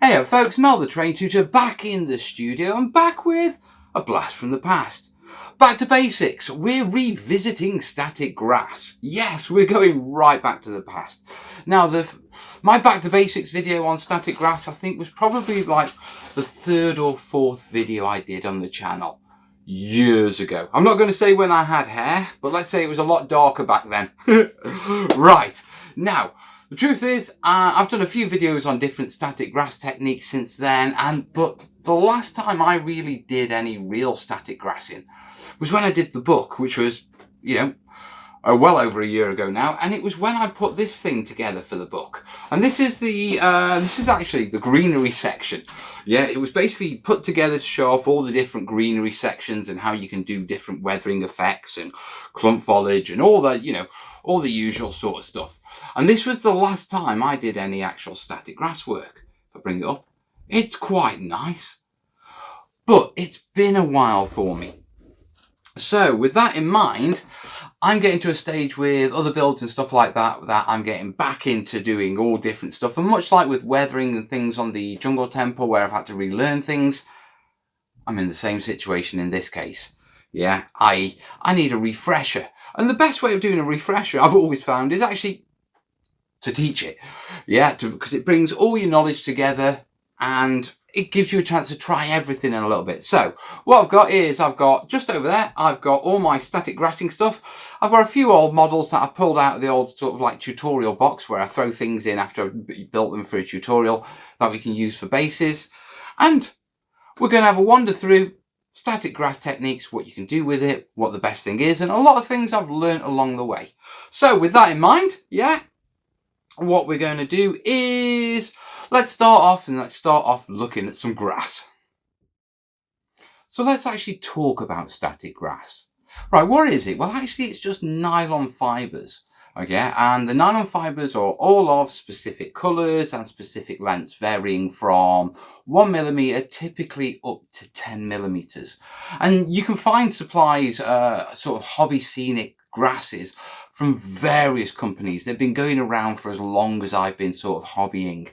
Hey folks, Mel the Train Tutor back in the studio and back with a blast from the past. Back to basics, we're revisiting static grass. Yes, we're going right back to the past. Now, my back to basics video on static grass, I think was probably like the third or fourth video I did on the channel years ago. I'm not going to say when I had hair, but let's say it was a lot darker back then. Right, now, the truth is, I've done a few videos on different static grass techniques since then, but the last time I really did any real static grassing was when I did the book, which was, well over a year ago now, and it was when I put this thing together for the book. And this is actually the greenery section. Yeah, it was basically put together to show off all the different greenery sections and how you can do different weathering effects and clump foliage and all that, all the usual sort of stuff. And this was the last time I did any actual static grass work. If I bring it up, it's quite nice. But it's been a while for me. So with that in mind, I'm getting to a stage with other builds and stuff like that I'm getting back into doing all different stuff. And much like with weathering and things on the jungle temple where I've had to relearn things, I'm in the same situation in this case. Yeah, I need a refresher. And the best way of doing a refresher, I've always found, is actually to teach it. Yeah, because it brings all your knowledge together and it gives you a chance to try everything in a little bit. So what I've got is, just over there, I've got all my static grassing stuff. I've got a few old models that I've pulled out of the old sort of like tutorial box where I throw things in after I've built them for a tutorial that we can use for bases. And we're going to have a wander through static grass techniques, what you can do with it, what the best thing is, and a lot of things I've learned along the way. So with that in mind, what we're going to do is let's start off looking at some grass. So let's actually talk about static grass. Right, what is it? Well, actually, it's just nylon fibers. Okay, and the nylon fibers are all of specific colours and specific lengths, varying from 1mm typically up to 10mm. And you can find supplies, sort of hobby scenic grasses from various companies. They've been going around for as long as I've been sort of hobbying.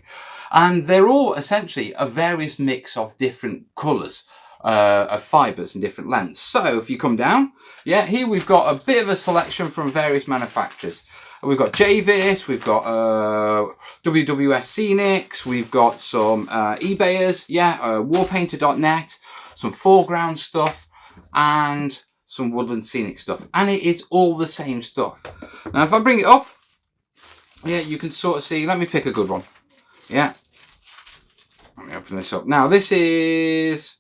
And they're all essentially a various mix of different colours of fibres and different lengths. So if you come down, here we've got a bit of a selection from various manufacturers. We've got JVIS, we've got WWS Scenics, we've got some eBayers, warpainter.net, some foreground stuff, and some woodland scenic stuff. And it is all the same stuff. Now if I bring it up, you can sort of see, let me pick a good one. Let me open this up. Now this is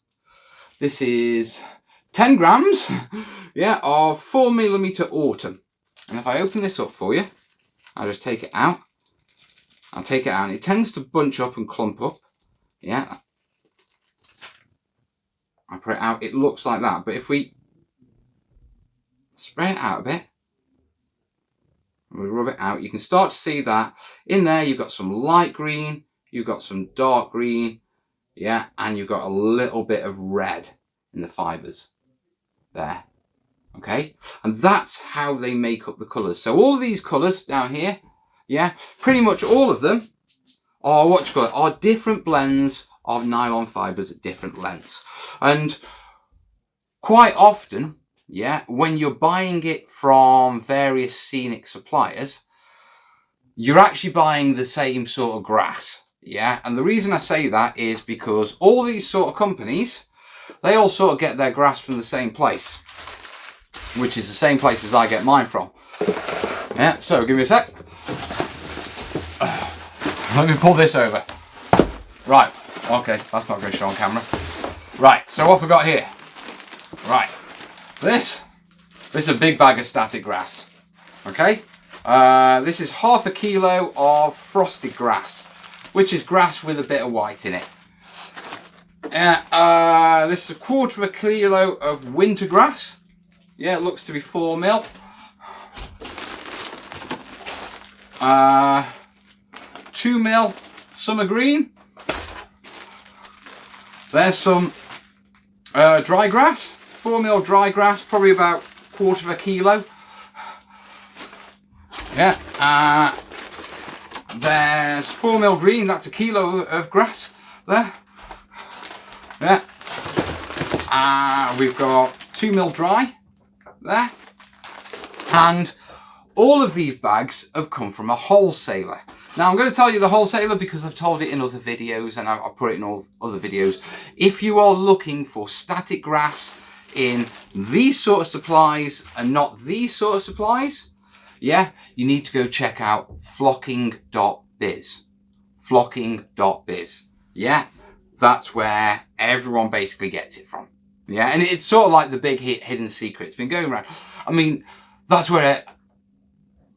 10 grams of 4mm autumn. And if I open this up for you, I'll just take it out. I'll take it out and it tends to bunch up and clump up. I put it out, it looks like that. But if we spray it out a bit, and we rub it out, you can start to see that in there you've got some light green, you've got some dark green, and you've got a little bit of red in the fibres there. Okay, and that's how they make up the colours. So all of these colours down here, pretty much all of them are different blends of nylon fibres at different lengths. And quite often, when you're buying it from various scenic suppliers, you're actually buying the same sort of grass. And the reason I say that is because all these sort of companies, they all sort of get their grass from the same place, which is the same place as I get mine from. So give me a sec. Let me pull this over. Right, okay, that's not going to show on camera. Right, so what have we got here? Right, this is a big bag of static grass. Okay, this is half a kilo of frosted grass, which is grass with a bit of white in it. This is a 1/4 kilo of winter grass. It looks to be 4mm. 2mm summer green. There's some dry grass, 4mm dry grass, probably about 1/4 kilo. There's 4mm green, that's a kilo of grass. there. Yeah. We've got 2mm dry there. And all of these bags have come from a wholesaler. Now I'm going to tell you the wholesaler because I've told it in other videos and I've put it in all other videos. If you are looking for static grass in these sort of supplies and not these sort of supplies, yeah, you need to go check out flocking.biz. Flocking.biz. Yeah, that's where everyone basically gets it from. Yeah, and it's sort of like the big hidden secret. It's been going around. I mean, that's where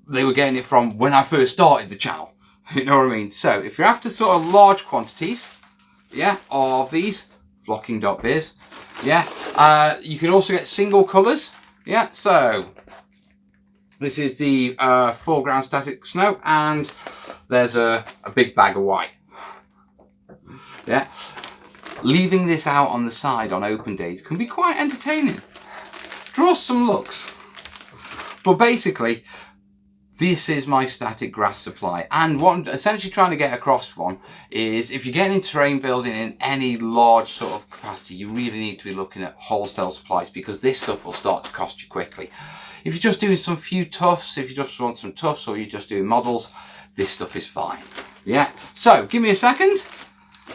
they were getting it from when I first started the channel. You know what I mean? So if you're after sort of large quantities, yeah, of these, flocking.biz, yeah, you can also get single colours. Yeah, so this is the foreground static snow, and there's a big bag of white. Yeah, leaving this out on the side on open days can be quite entertaining. Draw some looks. But basically, this is my static grass supply, and what I'm essentially trying to get across from is if you're getting into terrain building in any large sort of capacity, you really need to be looking at wholesale supplies, because this stuff will start to cost you quickly. If you're just doing some few tufts, if you just want some tufts, or you're just doing models, this stuff is fine. Yeah, so give me a second,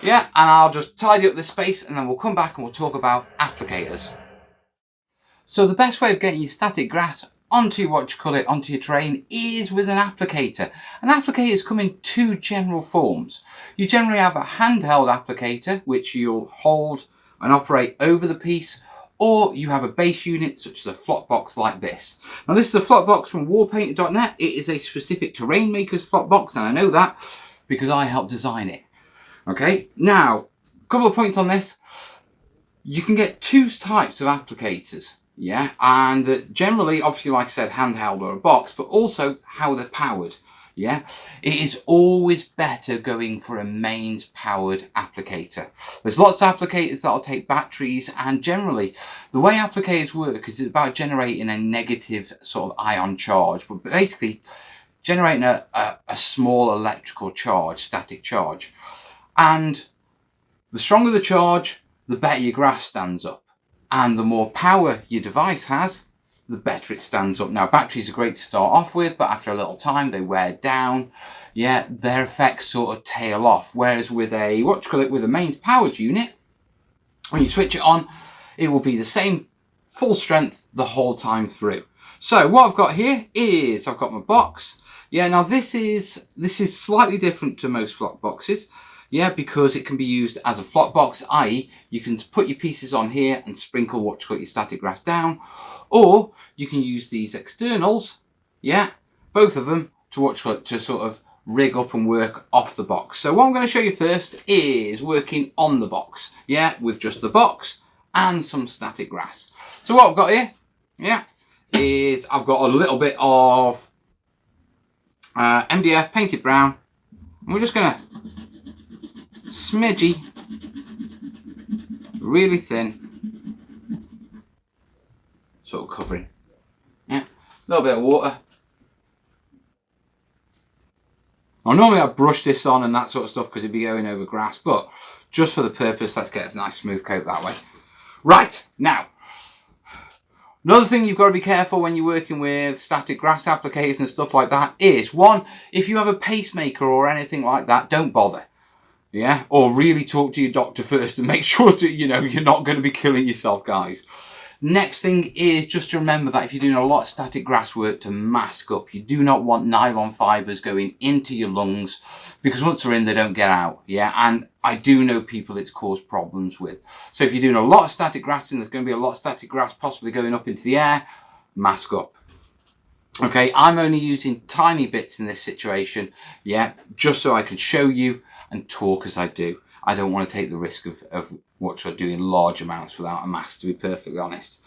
yeah, and I'll just tidy up this space and then we'll come back and we'll talk about applicators. So the best way of getting your static grass onto onto your terrain is with an applicator. An applicator's come in two general forms. You generally have a handheld applicator, which you'll hold and operate over the piece, or you have a base unit such as a flock box like this. Now this is a flock box from warpainter.net. It is a specific terrain maker's flock box, and I know that because I helped design it. Okay, now a couple of points on this. You can get two types of applicators. Yeah, and generally, obviously, like I said, handheld or a box, but also how they're powered. Yeah, it is always better going for a mains powered applicator. There's lots of applicators that'll take batteries, and generally the way applicators work is about generating a negative sort of ion charge, but basically generating a small electrical charge, static charge. And the stronger the charge, the better your grass stands up. And the more power your device has, the better it stands up. Now, batteries are great to start off with, but after a little time, they wear down. Yeah, their effects sort of tail off. Whereas with with a mains powered unit, when you switch it on, it will be the same full strength the whole time through. So what I've got here is I've got my box. Yeah, now this is slightly different to most flock boxes. Yeah, because it can be used as a flock box, i.e. you can put your pieces on here and sprinkle your static grass down, or you can use these externals, yeah, both of them to sort of rig up and work off the box. So what I'm going to show you first is working on the box, yeah, with just the box and some static grass. So what I've got here, yeah, is I've got a little bit of MDF painted brown, and we're just going to smidgy, really thin, sort of covering. Yeah, a little bit of water. Now normally I brush this on and that sort of stuff because it'd be going over grass, but just for the purpose, let's get a nice smooth coat that way. Right, now, another thing you've got to be careful when you're working with static grass applicators and stuff like that is, one, if you have a pacemaker or anything like that, don't bother. Yeah, or really talk to your doctor first and make sure that, you know, you're not going to be killing yourself, guys. Next thing is just to remember that if you're doing a lot of static grass work, to mask up. You do not want nylon fibres going into your lungs, because once they're in, they don't get out. Yeah, and I do know people it's caused problems with. So if you're doing a lot of static grass and there's going to be a lot of static grass possibly going up into the air, mask up. Okay, I'm only using tiny bits in this situation, yeah, just so I can show you and talk as I do. I don't want to take the risk of what you're doing large amounts without a mask, to be perfectly honest.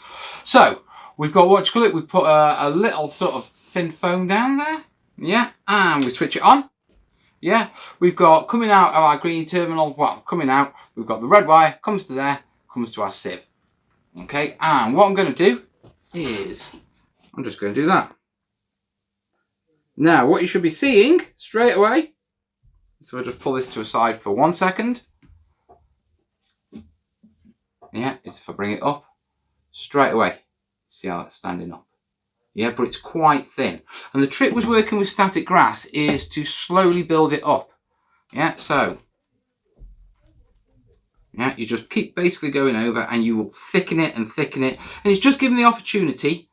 So we've got we put a little sort of thin foam down there, yeah, and we switch it on. Yeah, we've got coming out of our green terminal, well, coming out, we've got the red wire, comes to there, comes to our sieve. Okay, and what I'm going to do is I'm just going to do that. Now what you should be seeing straight away, so I'll just pull this to a side for 1 second. yeah, is if I bring it up straight away. See how that's standing up? Yeah, but it's quite thin. And the trick with working with static grass is to slowly build it up. Yeah, so yeah, you just keep basically going over and you will thicken it and thicken it. And it's just giving the opportunity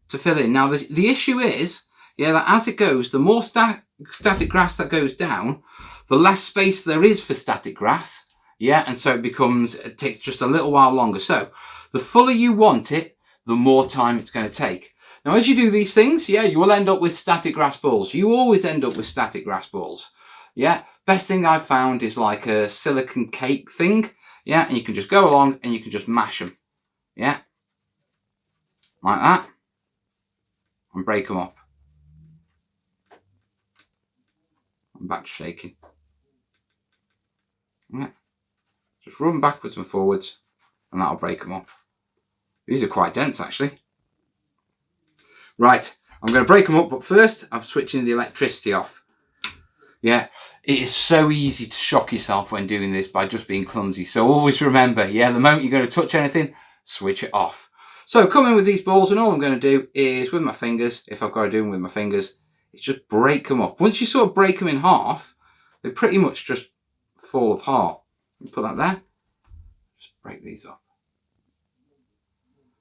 to fill in. Now, the issue is, yeah, that as it goes, the more static grass that goes down, the less space there is for static grass. Yeah, and so it takes just a little while longer. So the fuller you want it, the more time it's going to take. Now, as you do these things, yeah, you will end up with static grass balls. You always end up with static grass balls. Yeah, best thing I've found is like a silicon cake thing. Yeah, and you can just go along and you can just mash them. Yeah, like that. And break them up. I'm back to shaking. Yeah, just rub them backwards and forwards and that'll break them up. These are quite dense actually. Right, I'm going to break them up, but first I'm switching the electricity off. Yeah, it is so easy to shock yourself when doing this by just being clumsy. So always remember, yeah, the moment you're going to touch anything, switch it off. So come in with these balls, and all I'm going to do is with my fingers, if I've got to do them with my fingers, it's just break them up. Once you sort of break them in half, they pretty much just fall apart. Put that there. Just break these up.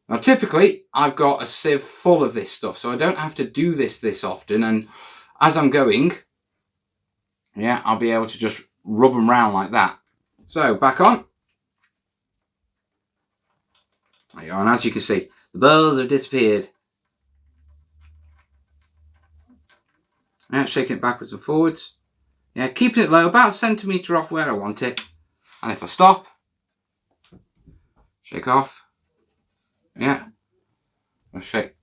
Now typically I've got a sieve full of this stuff, so I don't have to do this often, and as I'm going, yeah, I'll be able to just rub them round like that. So back on. There you are, and as you can see, the balls have disappeared. Yeah, shaking it backwards and forwards. Yeah, keeping it low, about a centimetre off where I want it. And if I stop, shake off. Yeah, I'll shake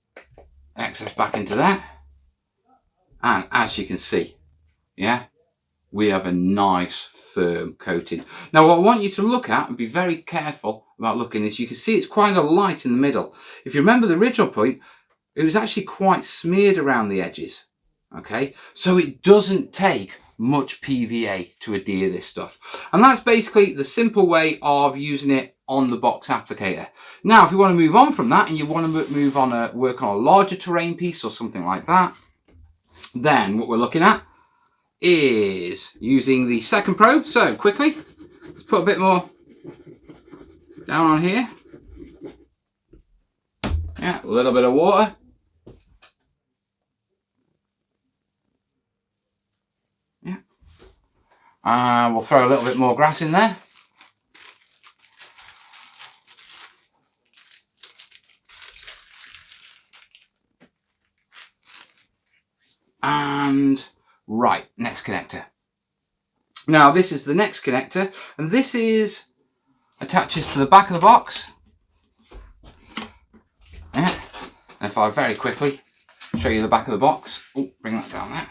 excess back into there. And as you can see, yeah, we have a nice firm coating. Now what I want you to look at and be very careful about looking is you can see it's quite a light in the middle. If you remember the original point, it was actually quite smeared around the edges. Okay, so it doesn't take much PVA to adhere this stuff. And that's basically the simple way of using it on the box applicator. Now, if you want to move on from that and you want to move on work on a larger terrain piece or something like that, then what we're looking at is using the second probe. So quickly, let's put a bit more down on here. Yeah, a little bit of water. Yeah. We'll throw a little bit more grass in there. And right, next connector. Now this is the next connector, and this attaches to the back of the box. Yeah, and if I very quickly show you the back of the box, oh, bring that down there.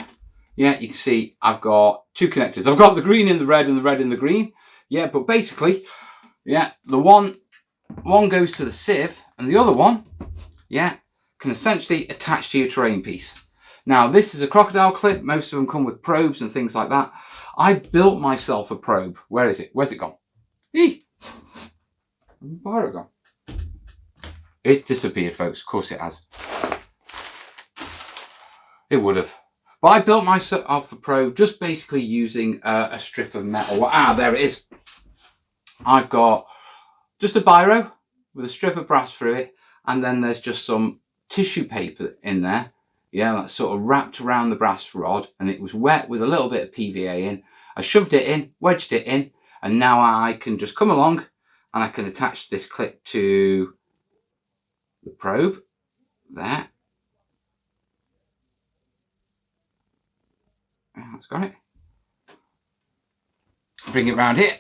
Yeah, you can see I've got two connectors. I've got the green in the red and the red in the green. Yeah, but basically, yeah, the one goes to the sieve, and the other one, yeah, can essentially attach to your terrain piece. Now, this is a crocodile clip. Most of them come with probes and things like that. I built myself a probe. Where is it? Where's it gone? Eee! Where's it gone? It's disappeared, folks. Of course it has. It would have. But I built myself a probe just basically using a strip of metal. Ah, there it is. I've got just a biro with a strip of brass through it, and then there's just some tissue paper in there. Yeah, that's sort of wrapped around the brass rod, and it was wet with a little bit of PVA in. I shoved it in, wedged it in, and now I can just come along and I can attach this clip to the probe there. Yeah, that's got it. Bring it round here.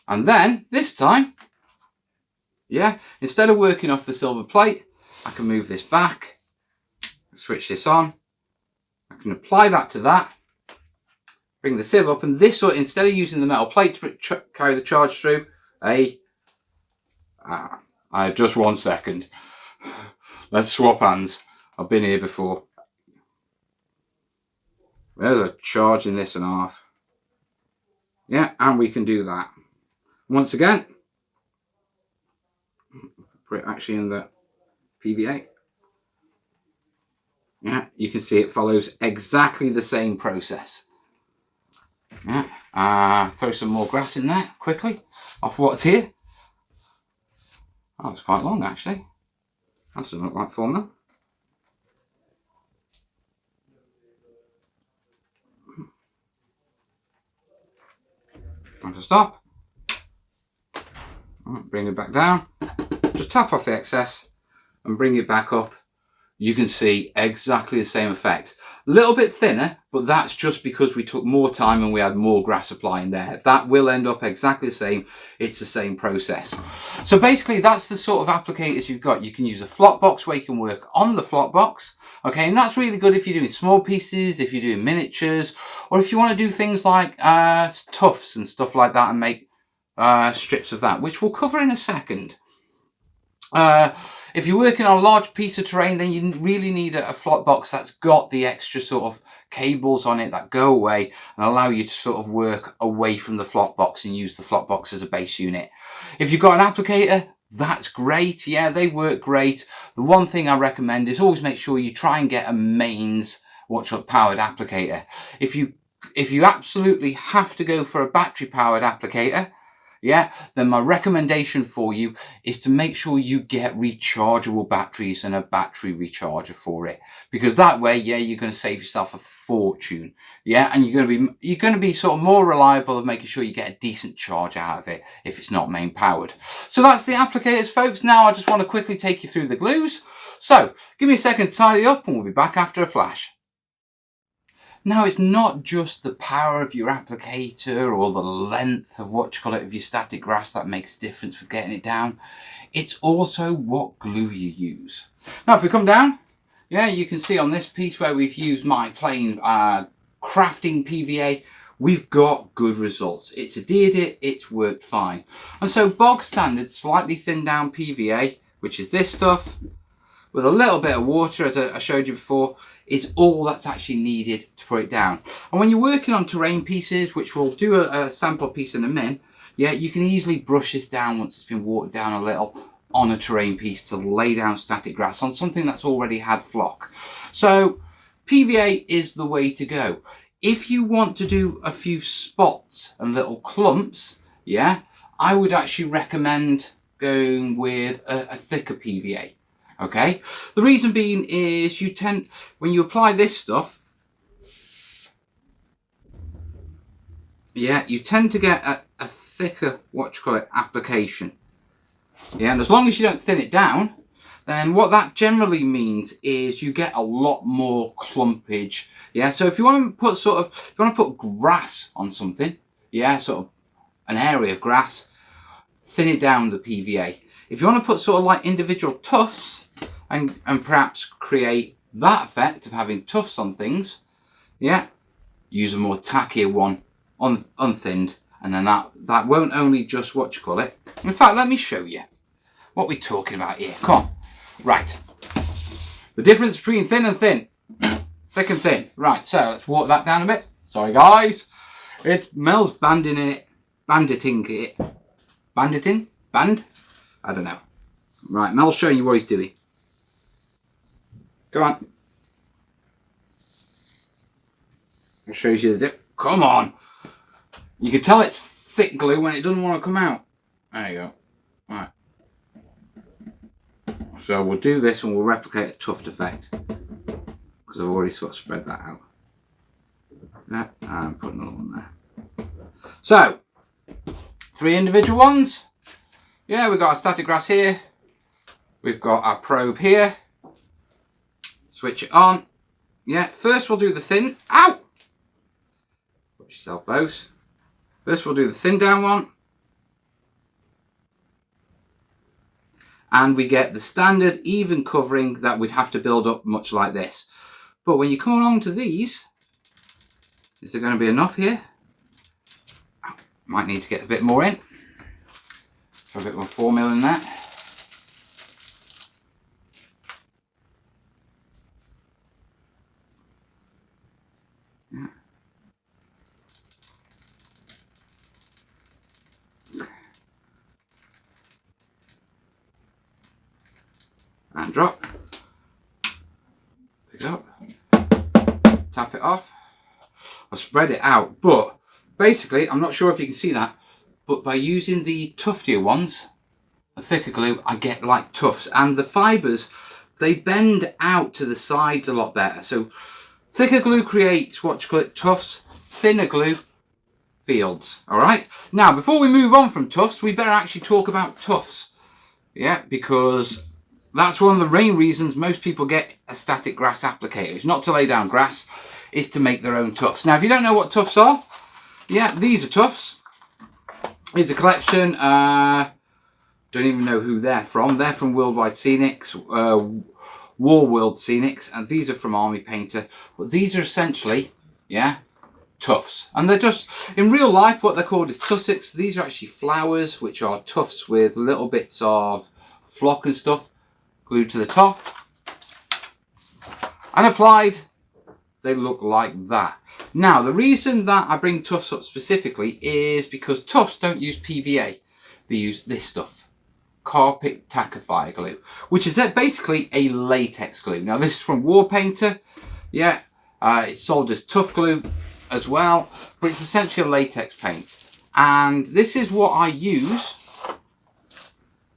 And then this time, yeah, instead of working off the silver plate, I can move this back, switch this on, I can apply that to that, bring the sieve up, and this, instead of using the metal plate to carry the charge through, I have just 1 second. Let's swap hands. I've been here before. There's a charge in this and half. Yeah, and we can do that. Once again, for it actually in the PVA. Yeah, you can see it follows exactly the same process. Yeah, throw some more grass in there quickly off what's here. Oh, it's quite long actually. That doesn't look like 4 mil. Time to stop. Bring it back down. Just tap off the excess and bring it back up. You can see exactly the same effect. A little bit thinner, but that's just because we took more time and we had more grass supply in there. That will end up exactly the same. It's the same process. So basically that's the sort of applicators you've got. You can use a flock box where you can work on the flock box. Okay, and that's really good if you're doing small pieces, if you're doing miniatures, or if you want to do things like tufts and stuff like that and make strips of that, which we'll cover in a second. If you're working on a large piece of terrain, then you really need a flock box that's got the extra sort of cables on it that go away and allow you to sort of work away from the flock box and use the flock box as a base unit. If you've got an applicator, that's great. Yeah, they work great. The one thing I recommend is always make sure you try and get a mains powered applicator. If you absolutely have to go for a battery powered applicator, yeah, then my recommendation for you is to make sure you get rechargeable batteries and a battery recharger for it, because that way, yeah, you're going to save yourself a fortune. Yeah, and you're going to be sort of more reliable of making sure you get a decent charge out of it if it's not main powered. So that's the applicators, folks. Now I just want to quickly take you through the glues. So give me a second to tidy up and we'll be back after a flash. Now, it's not just the power of your applicator or the length of of your static grass that makes a difference with getting it down. It's also what glue you use. Now, if we come down, yeah, you can see on this piece where we've used my plain crafting PVA, we've got good results. It's adhered it, it's worked fine. And so bog standard, slightly thinned down PVA, which is this stuff, with a little bit of water, as I showed you before, is all that's actually needed to put it down. And when you're working on terrain pieces, which we'll do a sample piece in a minute, yeah, you can easily brush this down once it's been watered down a little on a terrain piece to lay down static grass on something that's already had flock. So PVA is the way to go. If you want to do a few spots and little clumps, yeah, I would actually recommend going with a thicker PVA. Okay, the reason being is when you apply this stuff, yeah, you tend to get a thicker, application. Yeah, and as long as you don't thin it down, then what that generally means is you get a lot more clumpage. Yeah, so if you want to put grass on something, yeah, sort of an area of grass, thin it down with the PVA. If you want to put sort of like individual tufts, and perhaps create that effect of having tufts on things, yeah, use a more tackier one, unthinned, and then that won't only just in fact, let me show you what we're talking about here. Come on. Right, the difference between thin and thin, thick and thin. Right, so let's walk that down a bit. Sorry guys, it's Mel's banditing it, I don't know. Right, Mel's showing you what he's doing. Go on. It shows you the dip. Come on. You can tell it's thick glue when it doesn't want to come out. There you go. Right. So we'll do this and we'll replicate a tuft effect, because I've already sort of spread that out. Yeah, and put another one there. So, 3 individual ones. Yeah, we've got our static grass here. We've got our probe here. Switch it on. Yeah, first we'll do the thin. Ow! Watch yourself, both. First we'll do the thin down one. And we get the standard even covering that we'd have to build up much like this. But when you come along to these, is there going to be enough here? Might need to get a bit more in. Throw a bit more 4 mil in there. Yeah. and drop. Pick it up, tap it off. I spread it out, but basically, I'm not sure if you can see that, but by using the tuftier ones, the thicker glue, I get like tufts, and the fibres, they bend out to the sides a lot better. So thicker glue creates what you call it tufts, thinner glue fields. All right. Now, before we move on from tufts, we better actually talk about tufts. Yeah, because that's one of the main reasons most people get a static grass applicator. It's not to lay down grass, it's to make their own tufts. Now, if you don't know what tufts are, yeah, these are tufts. Here's a collection. Don't even know who they're from. They're from Worldwide Scenics, War World Scenics, and these are from Army Painter. But these are essentially, yeah, tufts. And they're just, in real life, what they're called is tussocks. These are actually flowers, which are tufts with little bits of flock and stuff glued to the top. And applied, they look like that. Now, the reason that I bring tufts up specifically is because tufts don't use PVA. They use this stuff, carpet tackifier glue, which is basically a latex glue. Now, this is from War Painter. Yeah, it's sold as tough glue as well, but it's essentially a latex paint. And this is what I use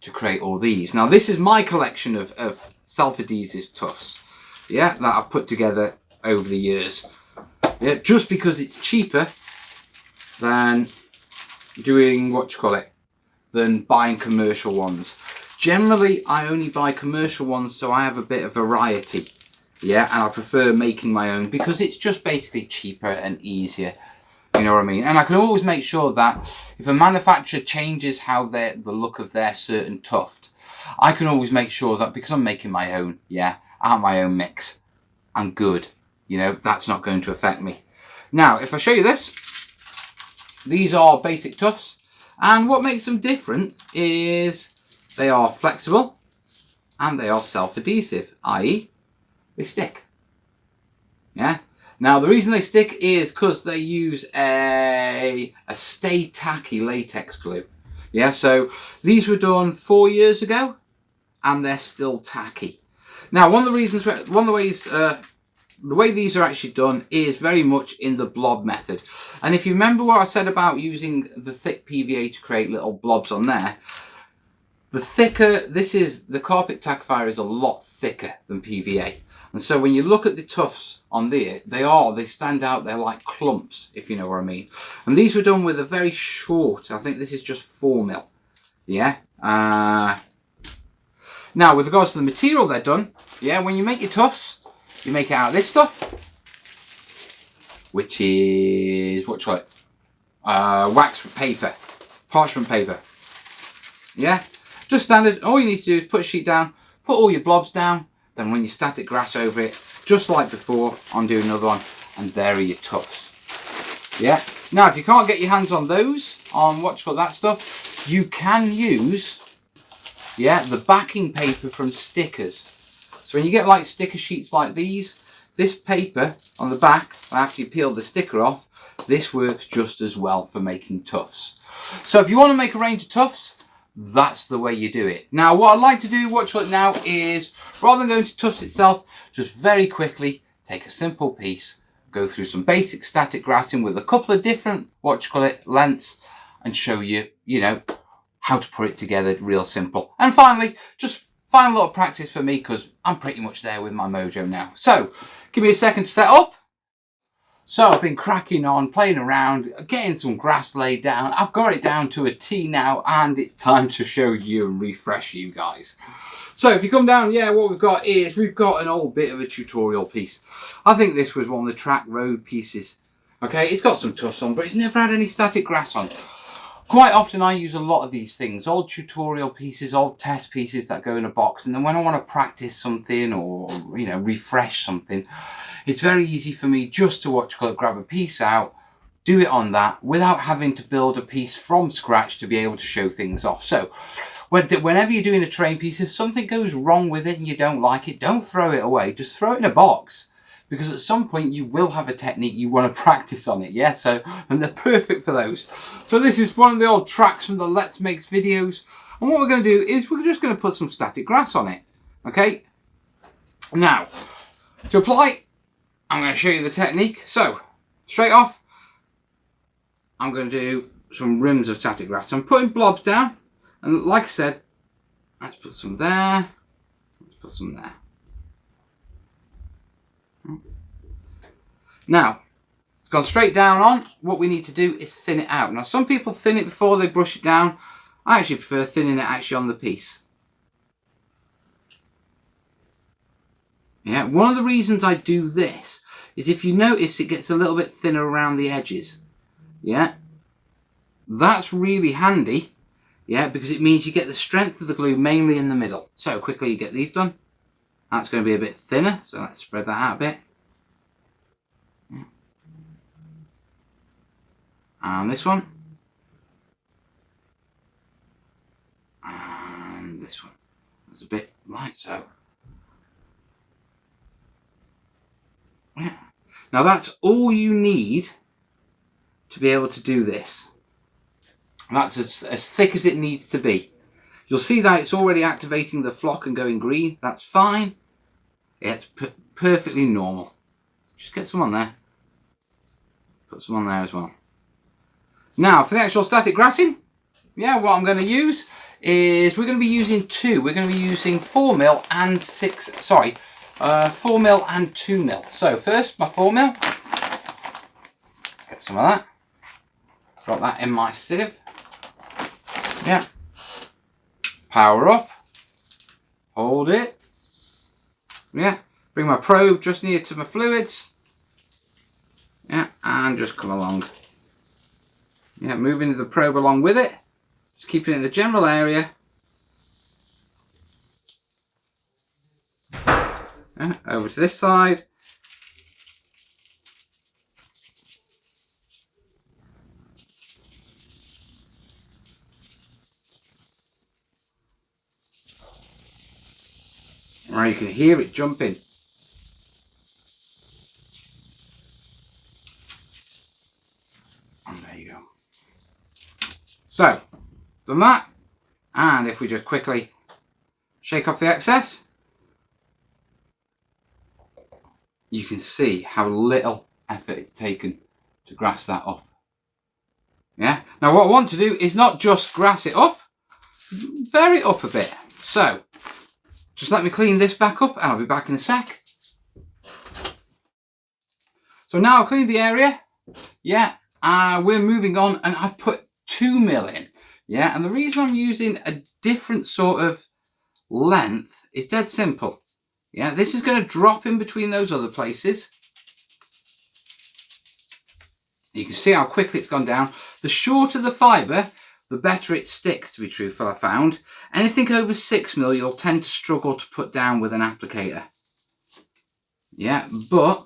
to create all these. Now, this is my collection of self-adhesive tufts, yeah, that I've put together over the years. Yeah, just because it's cheaper than doing, what you call it, than buying commercial ones. Generally, I only buy commercial ones so I have a bit of variety. Yeah, and I prefer making my own because it's just basically cheaper and easier. You know what I mean? And I can always make sure that if a manufacturer changes how the look of their certain tuft, I can always make sure that because I'm making my own, yeah, I have my own mix, I'm good. You know, that's not going to affect me. Now, if I show you this, these are basic tufts. And what makes them different is they are flexible and they are self-adhesive, i.e. they stick. Yeah. Now, the reason they stick is because they use a stay tacky latex glue. Yeah, so these were done 4 years ago and they're still tacky. Now, one of the ways the way these are actually done is very much in the blob method. And if you remember what I said about using the thick PVA to create little blobs on there, the thicker, the carpet tackifier is a lot thicker than PVA. And so when you look at the tufts on there, they stand out, they're like clumps, if you know what I mean. And these were done with a very short, I think this is just 4mm. Yeah. Now, with regards to the material they're done, yeah, when you make your tufts, you make it out of this stuff, which is, what you call it, wax paper, parchment paper. Yeah, just standard. All you need to do is put a sheet down, put all your blobs down, then run your static grass over it, just like before. I'm doing another one, and there are your tufts. Yeah. Now, if you can't get your hands on those, on what you call that stuff, you can use, yeah, the backing paper from stickers. So when you get like sticker sheets like these, this paper on the back, after you peel the sticker off, this works just as well for making tufts. So if you want to make a range of tufts, that's the way you do it. Now, what I'd like to do, watch it now, is rather than going to tufts itself, just very quickly take a simple piece, go through some basic static grassing with a couple of different, what you call it, lengths, and show you, you know, how to put it together real simple. And finally, just final little practice for me because I'm pretty much there with my mojo now. So, give me a second to set up. So I've been cracking on, playing around, getting some grass laid down. I've got it down to a T now, and it's time to show you and refresh you guys. So if you come down, yeah, what we've got is we've got an old bit of a tutorial piece. I think this was one of the track road pieces. Okay, it's got some tufts on, but it's never had any static grass on. Quite often I use a lot of these things, old tutorial pieces, old test pieces that go in a box, and then when I want to practice something or, you know, refresh something, it's very easy for me just to grab a piece out, do it on that without having to build a piece from scratch to be able to show things off. So whenever you're doing a terrain piece, if something goes wrong with it and you don't like it, don't throw it away, just throw it in a box. Because at some point you will have a technique you want to practice on it, yeah? So, and they're perfect for those. So this is one of the old tracks from the Let's Makes videos. And what we're going to do is we're just going to put some static grass on it. Okay, now to apply, I'm going to show you the technique. So straight off, I'm going to do some rims of static grass. I'm putting blobs down, and like I said, let's put some there, let's put some there. Now, it's gone straight down on. What we need to do is thin it out. Now, some people thin it before they brush it down. I actually prefer thinning it actually on the piece. Yeah, one of the reasons I do this is if you notice it gets a little bit thinner around the edges. Yeah, that's really handy. Yeah, because it means you get the strength of the glue mainly in the middle. So quickly you get these done. That's going to be a bit thinner, so let's spread that out a bit. And this one. And this one. That's a bit like so. Yeah. Now that's all you need to be able to do this. That's as thick as it needs to be. You'll see that it's already activating the flock and going green. That's fine. It's perfectly normal. Just get some on there. Put some on there as well. Now for the actual static grassing, yeah, what I'm going to use is we're going to be using two. We're going to be using 4mm and 4mm and 2mm. So first my 4mm. Get some of that. Drop that in my sieve. Yeah. Power up. Hold it. Yeah. Bring my probe just near to my fluids. Yeah, and just come along. Yeah, moving the probe along with it. Just keep it in the general area. Yeah, over to this side. Right, you can hear it jumping. And there you go. So, done that. And if we just quickly shake off the excess, you can see how little effort it's taken to grass that up. Yeah. Now what I want to do is not just grass it up, vary it up a bit. So, just let me clean this back up and I'll be back in a sec. So now I've cleaned the area. Yeah. We're moving on and I've put 2mm in. Yeah. And the reason I'm using a different sort of length is dead simple. Yeah, this is going to drop in between those other places. You can see how quickly it's gone down. The shorter the fibre, the better it sticks, to be truthful, I found. Anything over 6mm, you'll tend to struggle to put down with an applicator. Yeah, but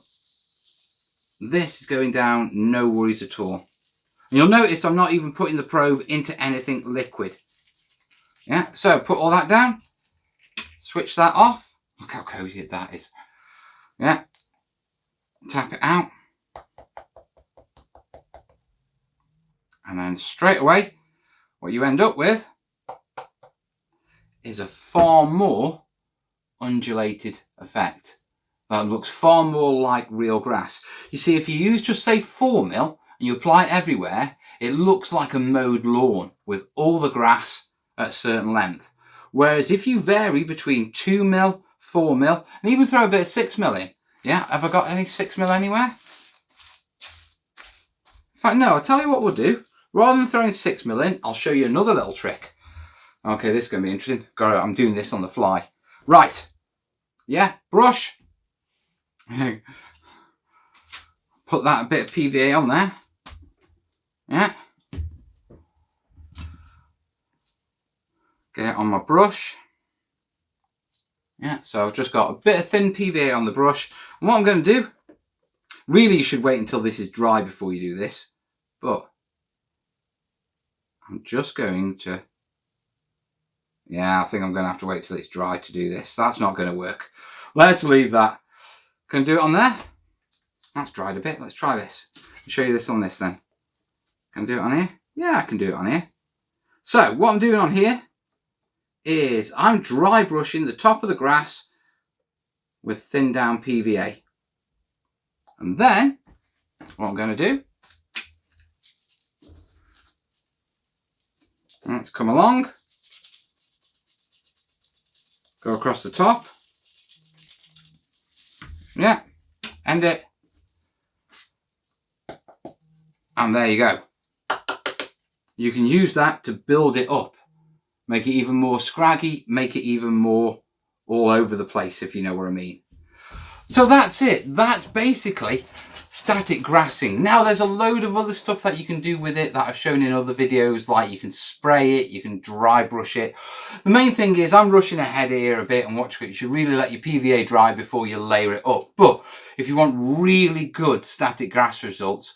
this is going down, no worries at all. And you'll notice I'm not even putting the probe into anything liquid. Yeah, so put all that down. Switch that off. Look how cozy that is. Yeah. Tap it out. And then straight away, what you end up with is a far more undulated effect. That looks far more like real grass. You see, if you use just say 4mm and you apply it everywhere, it looks like a mowed lawn with all the grass at a certain length. Whereas if you vary between 2mm, 4mm, and even throw a bit of 6mm in. Yeah, have I got any 6mm anywhere? In fact, no, I'll tell you what we'll do. Rather than throwing 6mm in, I'll show you another little trick. Okay, this is going to be interesting. I'm doing this on the fly. Right. Yeah, brush. Put that a bit of PVA on there. Yeah. Get it on my brush. Yeah, so I've just got a bit of thin PVA on the brush. And what I'm going to do, really you should wait until this is dry before you do this. But I'm just going to, yeah, I think I'm going to have to wait till it's dry to do this. That's not going to work. Let's leave that. Can I do it on there? That's dried a bit. Let's try this. I'll show you this on this then. Can I do it on here? Yeah, I can do it on here. So what I'm doing on here is I'm dry brushing the top of the grass with thin down PVA. And then what I'm going to do, let's come along, go across the top, yeah, end it, and there you go. You can use that to build it up, make it even more scraggy, make it even more all over the place, if you know what I mean. So that's it. That's basically static grassing. Now there's a load of other stuff that you can do with it that I've shown in other videos, like you can spray it, you can dry brush it. The main thing is I'm rushing ahead here a bit and watch it. You should really let your PVA dry before you layer it up. But if you want really good static grass results,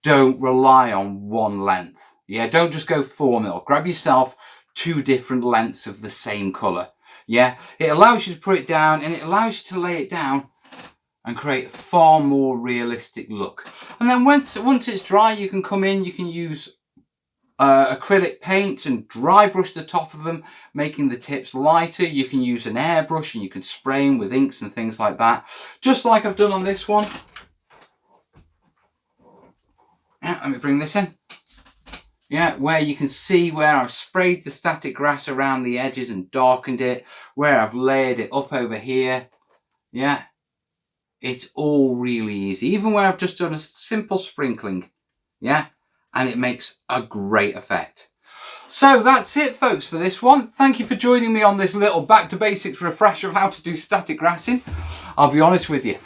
don't rely on one length. Yeah, don't just go 4mm. Grab yourself 2 different lengths of the same colour. Yeah, it allows you to put it down and it allows you to lay it down and create a far more realistic look. And then once it's dry, you can come in, you can use acrylic paints and dry brush the top of them, making the tips lighter. You can use an airbrush and you can spray them with inks and things like that, just like I've done on this one. Yeah, let me bring this in. Yeah, where you can see where I've sprayed the static grass around the edges and darkened it, where I've layered it up over here. Yeah, it's all really easy, even where I've just done a simple sprinkling. Yeah, and it makes a great effect. So that's it, folks, for this one. Thank you for joining me on this little back to basics refresher of how to do static grassing. I'll be honest with you,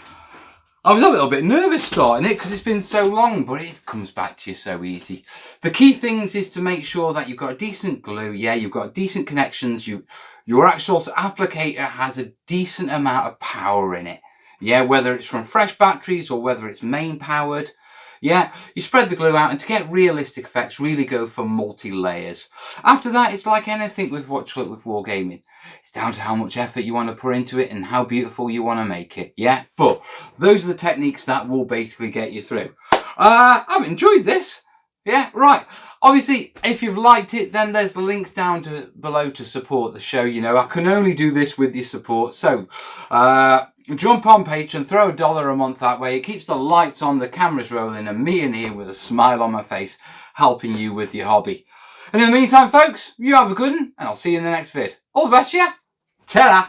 I was a little bit nervous starting it because it's been so long, but it comes back to you so easy. The key things is to make sure that you've got a decent glue, yeah, you've got decent connections, your actual applicator has a decent amount of power in it. Yeah, whether it's from fresh batteries or whether it's main powered. Yeah, you spread the glue out, and to get realistic effects, really go for multi-layers. After that, it's like anything with wargaming. It's down to how much effort you want to put into it and how beautiful you want to make it. Yeah, but those are the techniques that will basically get you through. I've enjoyed this. Yeah, right. Obviously, if you've liked it, then there's the links down below to support the show. You know, I can only do this with your support. So, jump on Patreon, throw $1 a month that way. It keeps the lights on, the cameras rolling, and me in here with a smile on my face, helping you with your hobby. And in the meantime, folks, you have a good one, and I'll see you in the next vid. All the best, yeah? Ta-da!